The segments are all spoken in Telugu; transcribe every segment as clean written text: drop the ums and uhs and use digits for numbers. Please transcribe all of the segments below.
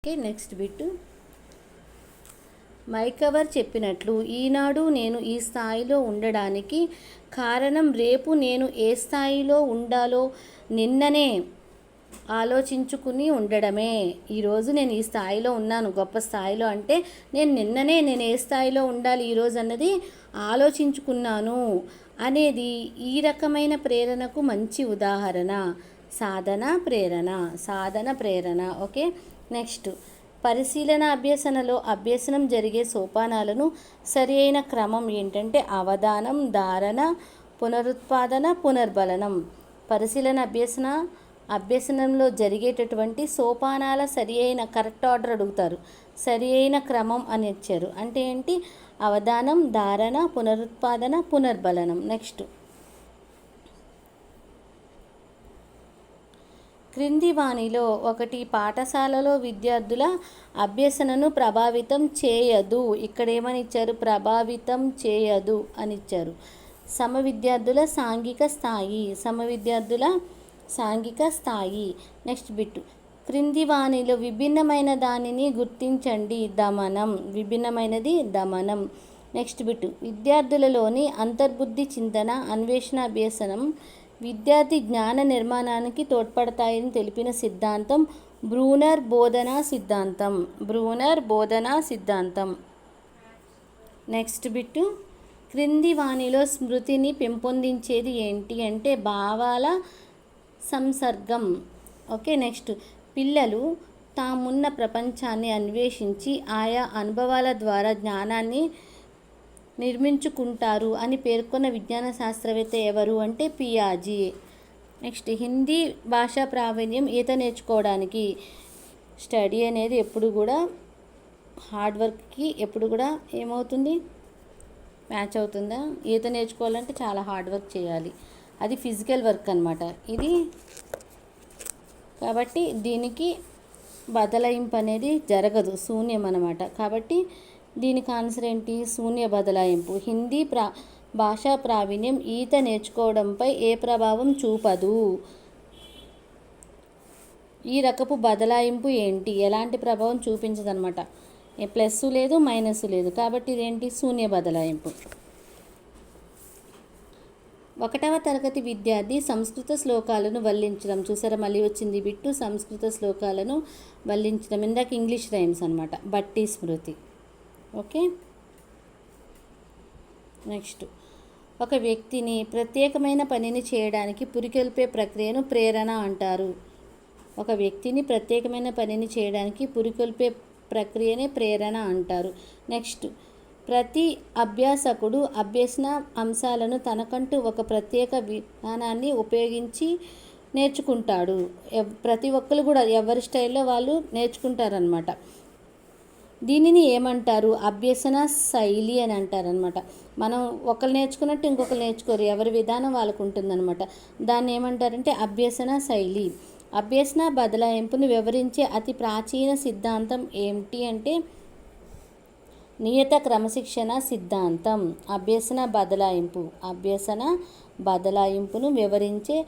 Okay, next bit. మైకవర్ చెప్పినట్లు ఈనాడు నేను ఈ స్థాయిలో ఉండడానికి కారణం రేపు నేను ఏ స్థాయిలో ఉండాలో నిన్ననే ఆలోచించుకుని ఉండడమే. ఈరోజు నేను ఈ స్థాయిలో ఉన్నాను, గొప్ప స్థాయిలో అంటే నేను ఏ స్థాయిలో ఉండాలి ఈరోజు అన్నది ఆలోచించుకున్నాను అనేది ఈ రకమైన ప్రేరణకు మంచి ఉదాహరణ. సాధన ప్రేరణ. Okay, next. పరిశీలన అభ్యసనలో అభ్యసనం జరిగే సోపానాలను సరి అయిన క్రమం ఏంటంటే అవధానం, ధారణ, పునరుత్పాదన, పునర్బలనం. పరిశీలన అభ్యసనంలో జరిగేటటువంటి సోపానాల సరి అయిన కరెక్ట్ ఆర్డర్ అడుగుతారు. సరి అయిన క్రమం అని ఇచ్చారు అంటే ఏంటి? అవధానం, ధారణ, పునరుత్పాదన, పునర్బలనం. నెక్స్ట్. క్రింది వానిలో ఒకటి పాఠశాలలో విద్యార్థుల అభ్యసనను ప్రభావితం చేయదు. ఇక్కడ ఏమని ఇచ్చారు? ప్రభావితం చేయదు అని ఇచ్చారు. సమవిద్యార్థుల సాంఘిక స్థాయి. Next bit. క్రింది వానిలో విభిన్నమైన దానిని గుర్తించండి. విభిన్నమైనది దమనం. Next bit. విద్యార్థులలోని అంతర్బుద్ధి చింతన, అన్వేషణ అభ్యసనం విద్యార్థి జ్ఞాన నిర్మాణానికి తోడ్పడతాయని తెలిపిన సిద్ధాంతం బ్రూనర్ బోధనా సిద్ధాంతం. Next bit. క్రింది వానిలో స్మృతిని పెంపొందించేది ఏంటి అంటే భావాల సంసర్గం. Okay, next. పిల్లలు తామున్న ప్రపంచాన్ని అన్వేషించి ఆయా అనుభవాల ద్వారా జ్ఞానాన్ని నిర్మించుకుంటారు అని పేర్కొన్న విజ్ఞాన శాస్త్రవేత్త ఎవరు అంటే పియాజే. నెక్స్ట్. హిందీ భాషా ప్రావీణ్యం ఈత నేర్చుకోవడానికి. స్టడీ అనేది ఎప్పుడు కూడా హార్డ్ వర్క్కి ఎప్పుడు కూడా ఏమవుతుంది? మ్యాచ్ అవుతుందా? ఈత నేర్చుకోవాలంటే చాలా హార్డ్ వర్క్ చేయాలి. అది ఫిజికల్ వర్క్ అన్నమాట ఇది. కాబట్టి దీనికి బదలాయింపు అనేది జరగదు, శూన్యం అన్నమాట. కాబట్టి దీనికి ఆన్సర్ ఏంటి? శూన్య బదలాయింపు. హిందీ భాషా ప్రావీణ్యం ఈత నేర్చుకోవడంపై ఏ ప్రభావం చూపదు. ఈ రకపు బదలాయింపు ఏంటి? ఎలాంటి ప్రభావం చూపించదన్నమాట. ప్లస్ లేదు, మైనస్ లేదు. కాబట్టి ఇదేంటి? శూన్య బదలాయింపు. 1వ తరగతి విద్యార్థి సంస్కృత శ్లోకాలను వల్లించడం. చూసారా, మళ్ళీ వచ్చింది బిట్టు. సంస్కృత శ్లోకాలను వల్లించడం. ఇందాక ఇంగ్లీష్ రైమ్స్ అనమాట. బట్టి స్మృతి. Okay, next. ఒక వ్యక్తిని ప్రత్యేకమైన పనిని చేయడానికి పురికొల్పే ప్రక్రియను ప్రేరణ అంటారు. ఒక వ్యక్తిని ప్రత్యేకమైన పనిని చేయడానికి పురికొల్పే ప్రక్రియనే ప్రేరణ అంటారు. నెక్స్ట్. ప్రతి అభ్యాసకుడు అభ్యసన అంశాలను తనకంటూ ఒక ప్రత్యేక విధానాన్ని ఉపయోగించి నేర్చుకుంటాడు. ప్రతి ఒక్కరు కూడా ఎవరి స్టైల్లో వాళ్ళు నేర్చుకుంటారనమాట. దీనిని ఏమంటారు? అభ్యసన శైలి అని అంటారనమాట. మనం ఒకరు నేర్చుకున్నట్టు ఇంకొకరు నేర్చుకోరు, ఎవరి విధానం వాళ్ళకు ఉంటుందన్నమాట. దాన్ని ఏమంటారంటే అభ్యసన శైలి. అభ్యసన బదలాయింపును వివరించే అతి ప్రాచీన సిద్ధాంతం ఏమిటి అంటే నియత క్రమశిక్షణ సిద్ధాంతం. అభ్యసన బదలాయింపును వివరించే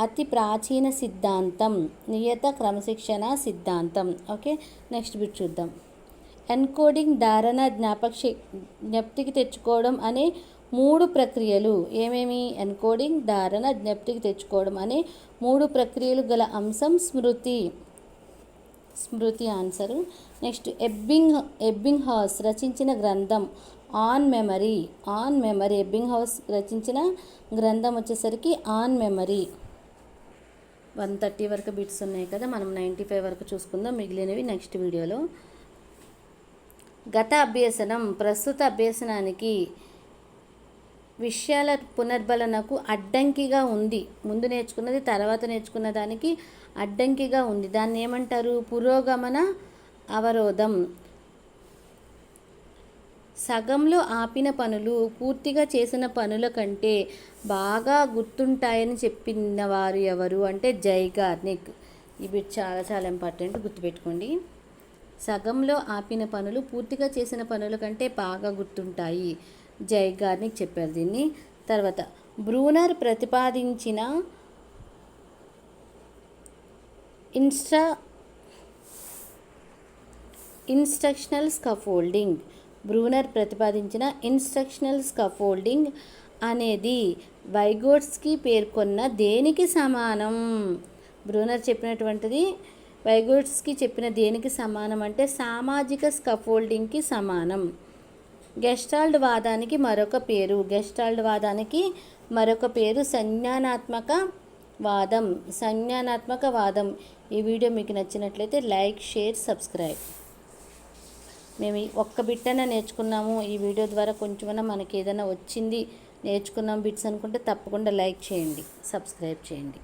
అతి ప్రాచీన సిద్ధాంతం నియత క్రమశిక్షణ సిద్ధాంతం. ఓకే, నెక్స్ట్ బిట్ చూద్దాం. ఎన్కోడింగ్, ధారణ, జ్ఞప్తికి తెచ్చుకోవడం అనే 3 ప్రక్రియలు. ఏమేమి? ఎన్కోడింగ్, ధారణ, జ్ఞప్తికి తెచ్చుకోవడం అనే 3 ప్రక్రియలు గల అంశం స్మృతి ఆన్సరు. నెక్స్ట్. ఎబ్బింగ్ హౌస్ రచించిన గ్రంథం ఆన్ మెమరీ. ఎబ్బింగ్ హౌస్ రచించిన గ్రంథం వచ్చేసరికి ఆన్ మెమరీ. 130 వరకు బిట్స్ ఉన్నాయి కదా, మనం 95 వరకు చూసుకుందాం. మిగిలినవి నెక్స్ట్ వీడియోలో. గత అభ్యసనం ప్రస్తుత అభ్యసనానికి విషయాల పునర్బలనకు అడ్డంకిగా ఉంది. ముందు నేర్చుకున్నది తర్వాత నేర్చుకున్న దానికి అడ్డంకిగా ఉంది. దాన్ని ఏమంటారు? పురోగమన అవరోధం. సగంలో ఆపిన పనులు పూర్తిగా చేసిన పనుల కంటే బాగా గుర్తుంటాయని చెప్పిన వారు ఎవరు అంటే జైగార్నిక్. ఇవి చాలా చాలా ఇంపార్టెంట్, గుర్తుపెట్టుకోండి. సగంలో ఆపిన పనులు పూర్తిగా చేసిన పనుల కంటే బాగా గుర్తుంటాయి. జైగార్నిక్ చెప్పారు దీన్ని. తర్వాత బ్రూనర్ ప్రతిపాదించిన ఇన్స్ట్రక్షనల్ స్కఫోల్డింగ్. బ్రూనర్ ప్రతిపాదించిన ఇన్స్ట్రక్షనల్ స్కఫోల్డింగ్ అనేది వైగోట్స్కి పేర్కొన్న దేనికి సమానం? బ్రూనర్ చెప్పినటువంటిది వైగోట్స్కి చెప్పిన దేనికి సమానం అంటే సామాజిక స్కఫోల్డింగ్కి సమానం. గెస్టాల్ట్ వాదానికి మరొక పేరు. గెస్టాల్ట్ వాదానికి మరొక పేరు సంజ్ఞానాత్మక వాదం. సంజ్ఞానాత్మక వాదం. ఈ వీడియో మీకు నచ్చినట్లయితే లైక్, షేర్, సబ్స్క్రైబ్. మేము ఒక్క బిట్ అయినా నేర్చుకున్నాము, ఈ వీడియో ద్వారా కొంచెమైనా మనకి ఏదైనా వచ్చింది, నేర్చుకున్నాం బిట్స్ అనుకుంటే తప్పకుండా లైక్ చేయండి, సబ్స్క్రైబ్ చేయండి.